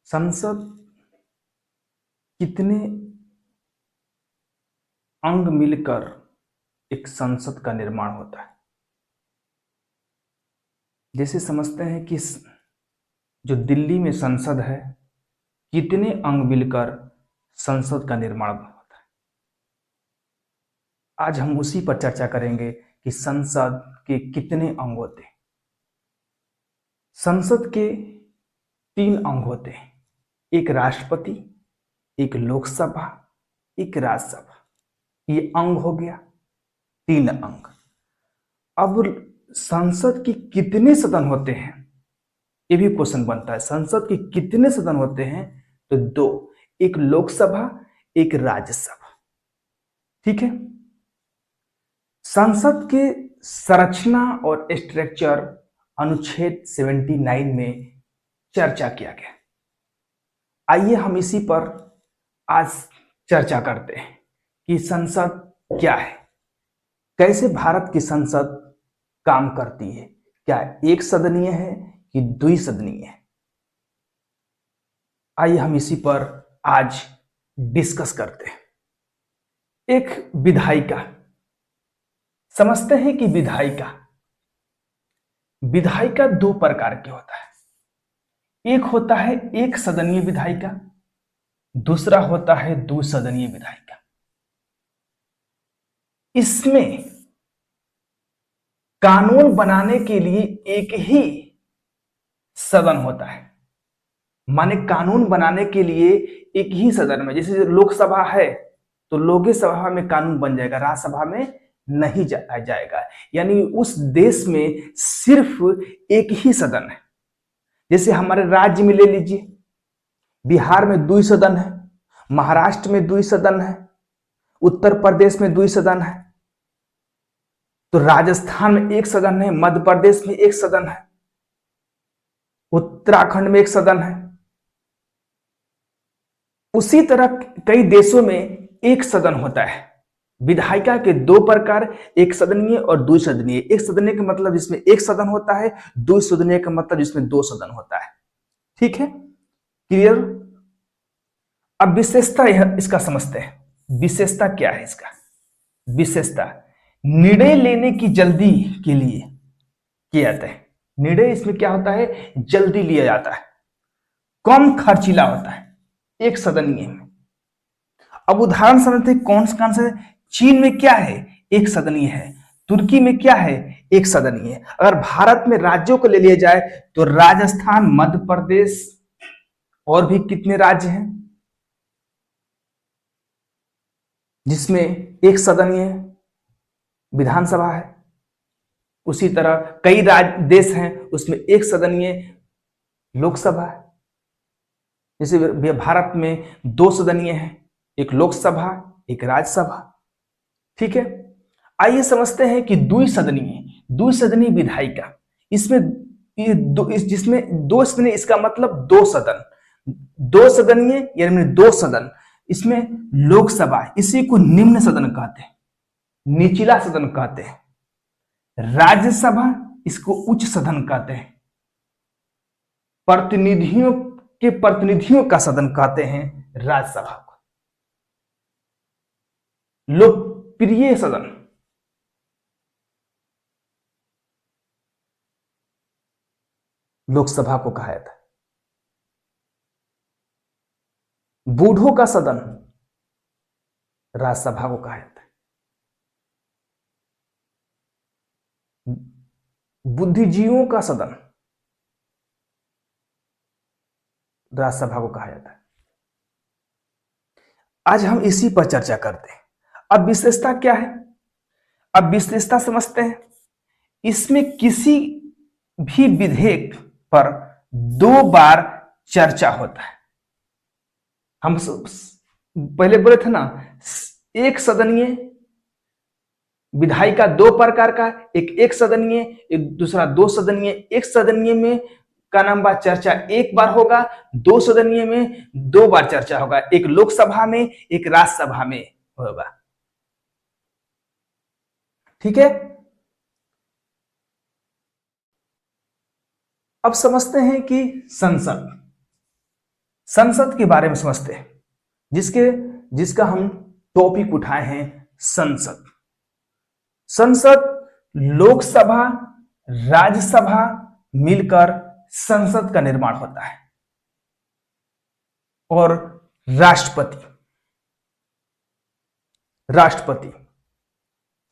संसद कितने अंग मिलकर एक संसद का निर्माण होता है। जैसे समझते हैं कि जो दिल्ली में संसद है, कितने अंग मिलकर संसद का निर्माण होता है। आज हम उसी पर चर्चा करेंगे कि संसद के कितने अंग होते हैं। संसद के 3 अंग होते हैं, एक राष्ट्रपति, एक लोकसभा, एक राज्यसभा। ये अंग हो गया, 3 अंग। अब संसद के कितने सदन होते हैं, ये भी क्वेश्चन बनता है। संसद के कितने सदन होते हैं? तो 2, एक लोकसभा, एक राज्यसभा। ठीक है। संसद के संरचना और स्ट्रक्चर अनुच्छेद 79 में चर्चा किया गया। आइए हम इसी पर आज चर्चा करते हैं कि संसद क्या है, कैसे भारत की संसद काम करती है, क्या एक सदनीय है कि द्विसदनीय है। आइए हम इसी पर आज डिस्कस करते हैं। एक विधायिका, समझते हैं कि विधायिका 2 प्रकार के होता है। एक होता है एक सदनीय विधायिका, दूसरा होता है द्विसदनीय विधायिका। इसमें कानून बनाने के लिए एक ही सदन होता है। माने कानून बनाने के लिए एक ही सदन में, जैसे लोकसभा है तो लोकसभा में कानून बन जाएगा, राज्यसभा में नहीं जाएगा। यानी उस देश में सिर्फ एक ही सदन है। जैसे हमारे राज्य में ले लीजिए, बिहार में 2 सदन है, महाराष्ट्र में 2 सदन है, उत्तर प्रदेश में 2 सदन है, तो राजस्थान में 1 सदन है, मध्य प्रदेश में 1 सदन है, उत्तराखंड में 1 सदन है। उसी तरह कई देशों में 1 सदन होता है। विधायिका के 2 प्रकार, एक सदनीय और द्विसदनीय। एक सदनीय का मतलब जिसमें 1 सदन होता है, द्विसदनीय का मतलब जिसमें 2 सदन होता है। ठीक है, क्लियर। अब विशेषता इसका समझते हैं। विशेषता क्या है इसका? विशेषता निर्णय लेने की जल्दी के लिए किया जाता है। निर्णय इसमें क्या होता है? जल्दी लिया जाता है, कम खर्चीला होता है एक सदनीय में। अब उदाहरण समझते हैं कौन से। चीन में क्या है? एक सदनीय है। तुर्की में क्या है? एक सदनीय है। अगर भारत में राज्यों को ले लिया जाए तो राजस्थान, मध्य प्रदेश और भी कितने राज्य हैं जिसमें एक सदनीय विधानसभा है। उसी तरह कई देश हैं उसमें एक सदनीय लोकसभा है। जैसे भारत में 2 सदनीय है, एक लोकसभा, एक राज्यसभा। ठीक है। आइए समझते हैं कि द्विसदनीय विधायिका। इसमें जिसमें 2 सदनीय, इसका मतलब 2 सदन, 2 सदनीय यानी 2 सदन। इसमें लोकसभा, इसी को निम्न सदन कहते हैं, निचला सदन कहते हैं। राज्यसभा इसको उच्च सदन कहते हैं। प्रतिनिधियों का सदन कहते हैं राज्यसभा को। लोकप्रिय सदन लोकसभा को कहा जाता है। बूढ़ों का सदन राज्यसभा को कहा जाता है। बुद्धिजीवियों का सदन राज्यसभा को कहा जाता है। आज हम इसी पर चर्चा करते हैं। अब विशेषता क्या है? अब विशेषता समझते हैं। इसमें किसी भी विधेयक पर 2 बार चर्चा होता है। हम पहले बोले थे ना, एक सदनीय विधायिका 2 प्रकार का, एक सदनीय, एक दूसरा 2 सदनीय। एक सदनीय में का नाम बात चर्चा 1 बार होगा, 2 सदनीय में 2 बार चर्चा होगा, एक लोकसभा में, एक राज्यसभा में होगा। ठीक है। अब समझते हैं कि संसद संसद के बारे में समझते हैं, जिसका हम टॉपिक उठाए हैं संसद। संसद लोकसभा राज्यसभा मिलकर संसद का निर्माण होता है। और राष्ट्रपति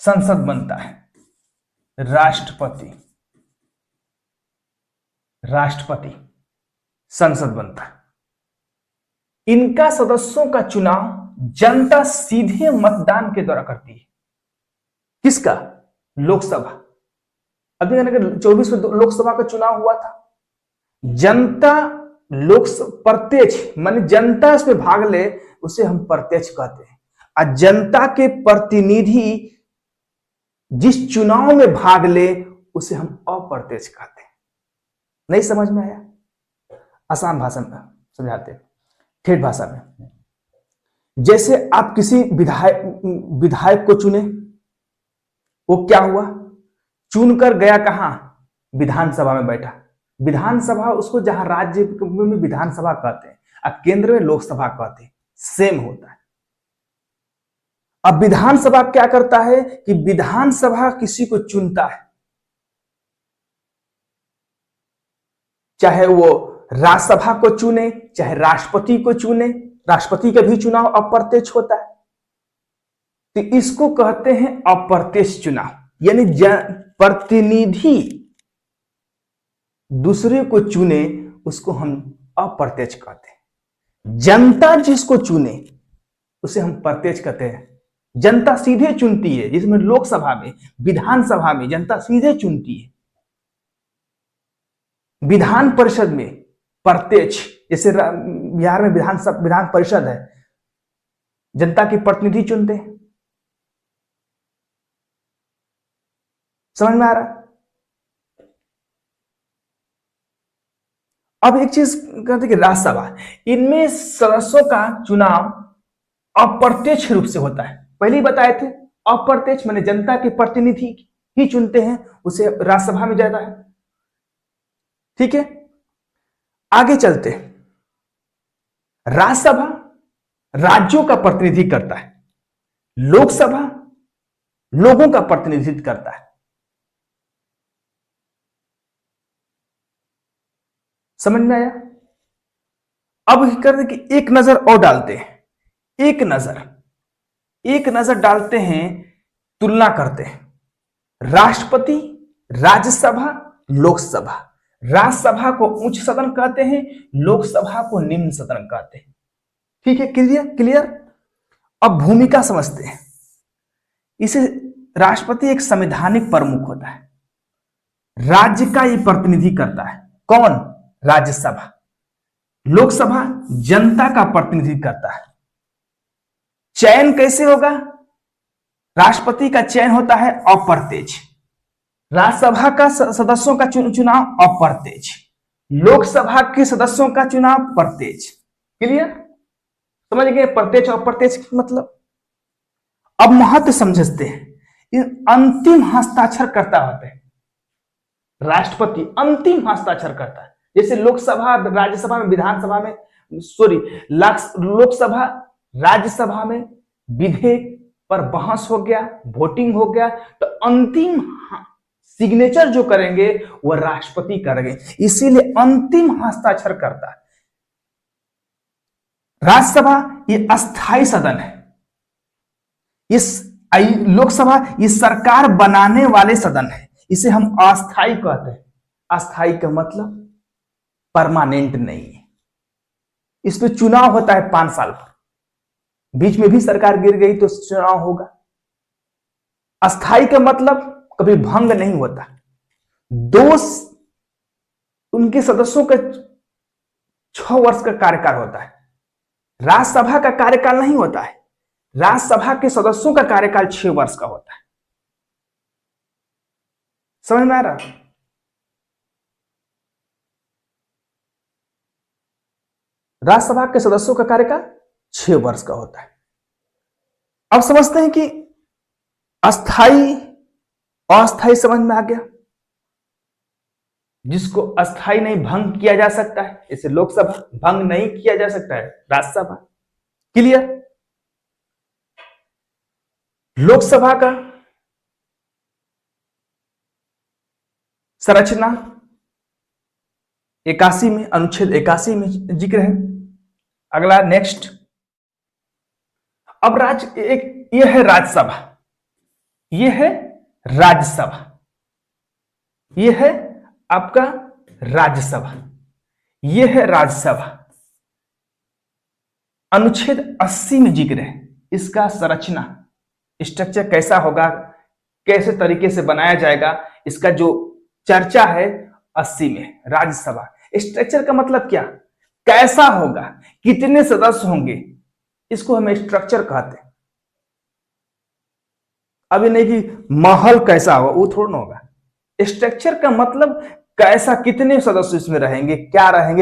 संसद बनता है। राष्ट्रपति संसद बनता है। इनका सदस्यों का चुनाव जनता सीधे मतदान के द्वारा करती है। किसका? लोकसभा। अभी 24 में लोकसभा का चुनाव हुआ था। जनता प्रत्यक्ष माने जनता इसमें भाग ले, उसे हम प्रत्यक्ष कहते हैं। और जनता के प्रतिनिधि जिस चुनाव में भाग ले, उसे हम अप्रत्यक्ष कहते हैं। नहीं समझ में आया? आसान भाषा में समझाते हैं, ठेठ भाषा में। जैसे आप किसी विधायक को चुने, वो क्या हुआ? चुनकर गया कहां? विधानसभा में बैठा। विधानसभा उसको जहां राज्य में विधानसभा कहते हैं और केंद्र में लोकसभा कहते हैं, सेम होता है। अब विधानसभा क्या करता है कि विधानसभा किसी को चुनता है, चाहे वो राज्यसभा को चुने चाहे राष्ट्रपति को चुने। राष्ट्रपति का भी चुनाव अप्रत्यक्ष होता है। तो इसको कहते हैं अप्रत्यक्ष चुनाव, यानी प्रतिनिधि दूसरे को चुने उसको हम अप्रत्यक्ष कहते हैं। जनता जिसको चुने उसे हम प्रत्यक्ष कहते हैं। जनता सीधे चुनती है, जिसमें लोकसभा में विधानसभा में जनता सीधे चुनती है। विधान परिषद में प्रत्यक्ष, जैसे बिहार में विधान परिषद है, जनता के प्रतिनिधि चुनते हैं। समझ में आ रहा? अब एक चीज कहते कि राज्यसभा, इनमें सदस्यों का चुनाव अप्रत्यक्ष रूप से होता है। पहले ही बताए थे, अप्रत्यक्ष माने जनता के प्रतिनिधि ही चुनते हैं, उसे राज्यसभा में जाता है। ठीक है, आगे चलते। राज्यसभा राज्यों का प्रतिनिधित्व करता है, लोकसभा लोगों का प्रतिनिधित्व करता है। समझ में आया? अब करते कि एक नजर और डालते हैं, एक नजर डालते हैं, तुलना करते हैं। राष्ट्रपति, राज्यसभा, लोकसभा। राज्यसभा को उच्च सदन कहते हैं, लोकसभा को निम्न सदन कहते हैं। ठीक है, क्लियर। अब भूमिका समझते हैं। इसे राष्ट्रपति एक संवैधानिक प्रमुख होता है, राज्य का ये प्रतिनिधि करता है। कौन? राज्यसभा। लोकसभा जनता का प्रतिनिधित्व करता है। चयन कैसे होगा? राष्ट्रपति का चयन होता है अप्रत्यक्ष, राज्यसभा का सदस्यों का चुनाव अप्रत्यक्ष, लोकसभा के सदस्यों का चुनाव प्रत्यक्ष। क्लियर? समझ गए प्रत्यक्ष और अप्रत्यक्ष मतलब? अब महत्व समझते हैं। अंतिम हस्ताक्षर करता होता है राष्ट्रपति, अंतिम हस्ताक्षर करता है। जैसे लोकसभा राज्यसभा में विधानसभा में लोकसभा राज्यसभा में विधेयक पर बहस हो गया, वोटिंग हो गया, तो अंतिम सिग्नेचर जो करेंगे वह राष्ट्रपति करेंगे, इसीलिए अंतिम हस्ताक्षर करता है। राज्यसभा ये अस्थायी सदन है, इस लोकसभा ये सरकार बनाने वाले सदन है, इसे हम अस्थायी कहते हैं। अस्थायी का मतलब परमानेंट नहीं है। इस पे चुनाव होता है 5 साल पर, बीच में भी सरकार गिर गई तो चुनाव होगा। अस्थायी का मतलब कभी भंग नहीं होता। उनके सदस्यों का 6 वर्ष का कार्यकाल होता है। राज्यसभा का कार्यकाल नहीं होता है, राज्यसभा के सदस्यों का कार्यकाल 6 वर्ष का होता है। समझ में आ रहा? राज्यसभा के सदस्यों का कार्यकाल 6 वर्ष का होता है। अब समझते हैं कि अस्थाई अस्थाई समझ में आ गया। जिसको अस्थाई नहीं भंग किया जा सकता है, इसे लोकसभा भंग नहीं किया जा सकता है राज्यसभा। क्लियर। लोकसभा का संरचना 81 में, अनुच्छेद 81 में जिक्र है। अगला नेक्स्ट। अब यह है राज्यसभा, यह है राज्यसभा, यह है आपका राज्यसभा, यह है राज्यसभा। अनुच्छेद 80 में जिक्र है इसका संरचना, स्ट्रक्चर कैसा होगा, कैसे तरीके से बनाया जाएगा, इसका जो चर्चा है 80 में। राज्यसभा स्ट्रक्चर का मतलब क्या, कैसा होगा, कितने सदस्य होंगे, इसको हम स्ट्रक्चर कहते हैं। अभी नहीं कि माहौल कैसा होगा, वो थोड़ा ना होगा। स्ट्रक्चर का मतलब कैसा, कितने सदस्य इसमें रहेंगे,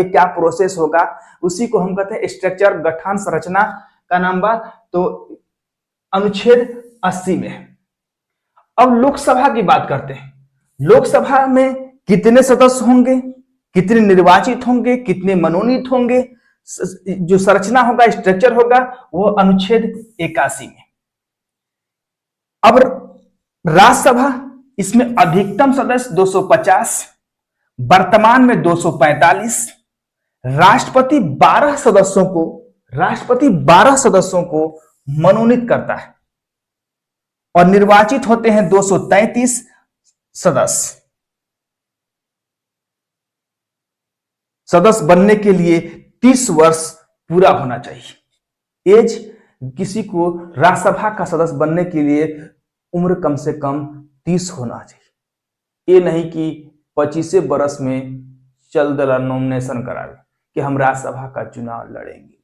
क्या प्रोसेस होगा, उसी को हम कहते हैं स्ट्रक्चर, गठन, संरचना का नाम बा। तो अनुच्छेद 80 में। अब लोकसभा की बात करते हैं। लोकसभा में कितने सदस्य होंगे, कितने निर्वाचित होंगे, कितने मनोनीत होंगे, जो संरचना होगा, स्ट्रक्चर होगा, वो अनुच्छेद 81 में। अब राज्यसभा, इसमें अधिकतम सदस्य 250, वर्तमान में 245। राष्ट्रपति 12 सदस्यों को मनोनीत करता है और निर्वाचित होते हैं 233 सदस्य। सदस्य बनने के लिए 30 वर्ष पूरा होना चाहिए। एज, किसी को राज्यसभा का सदस्य बनने के लिए उम्र कम से कम 30 होना चाहिए। ये नहीं कि 25 वर्ष में चल दला नॉमिनेशन करावे कि हम राज्यसभा का चुनाव लड़ेंगे,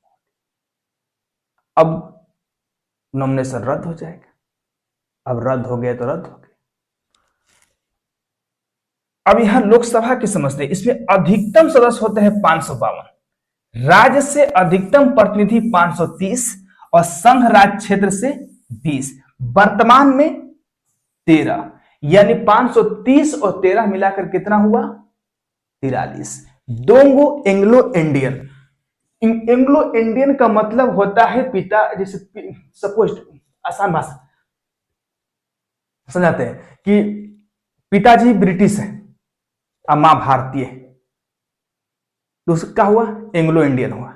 अब नॉमिनेशन रद्द हो जाएगा। अब रद्द हो गया तो रद्द हो गया। अब यहां लोकसभा की समझते हैं, इसमें अधिकतम सदस्य होते हैं 552, राज्य से अधिकतम प्रतिनिधि 530 और संघ राज्य क्षेत्र से 20। वर्तमान में 13, यानी 530 और 13 मिलाकर कितना हुआ, 43। दोंगो एंग्लो इंडियन। एंग्लो इंडियन का मतलब होता है पिता, जैसे सपोज आसान भाषा समझाते हैं कि पिताजी ब्रिटिश है और मां भारतीय है, तो उसका हुआ एंग्लो इंडियन हुआ।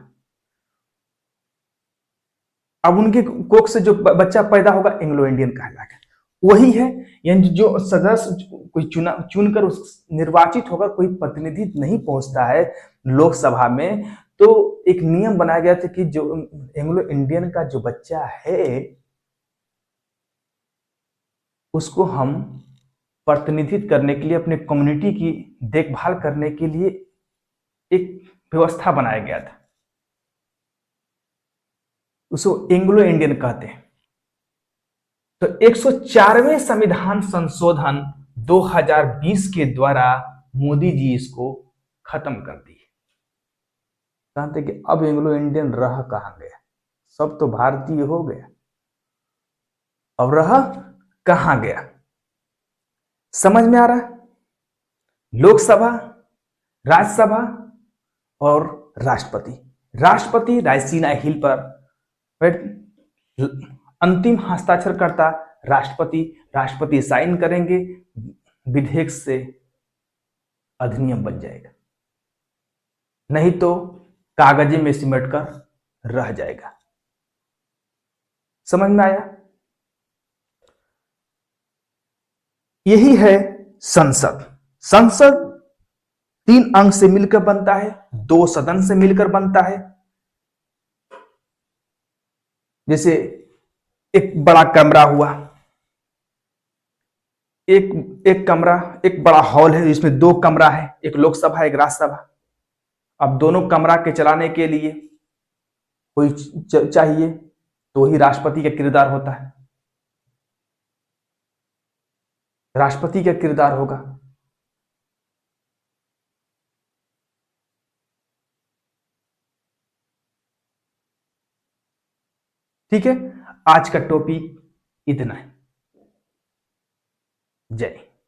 अब उनके कोख से जो बच्चा पैदा होगा एंग्लो इंडियन कहलाएगा। वही है, यानी जो सदस्य कोई चुनकर उस निर्वाचित होकर कोई प्रतिनिधि नहीं पहुंचता है लोकसभा में, तो एक नियम बनाया गया था कि जो एंग्लो इंडियन का जो बच्चा है उसको हम प्रतिनिधित्व करने के लिए, अपने कम्युनिटी की देखभाल करने के लिए एक व्यवस्था बनाया गया था, उसको एंग्लो इंडियन कहते हैं। तो 104वें संविधान संशोधन 2020 के द्वारा मोदी जी इसको खत्म कर दिए। कहते कि अब एंग्लो इंडियन रह कहां गया, सब तो भारतीय हो गया, अब रह कहां गया। समझ में आ रहा है? लोकसभा, राज्यसभा और राष्ट्रपति रायसीना हिल पर अंतिम हस्ताक्षर करता राष्ट्रपति साइन करेंगे, विधेयक से अधिनियम बन जाएगा, नहीं तो कागजे में सिमट कर रह जाएगा। समझ में आया? यही है संसद। संसद 3 अंग से मिलकर बनता है, 2 सदन से मिलकर बनता है। जैसे एक बड़ा कमरा हुआ, एक कमरा, एक बड़ा हॉल है जिसमें 2 कमरा है, एक लोकसभा एक राज्यसभा। अब दोनों कमरा के चलाने के लिए कोई चाहिए, तो ही राष्ट्रपति का किरदार होता है, राष्ट्रपति का किरदार होगा। ठीक है, आज का टॉपिक इतना है। जय।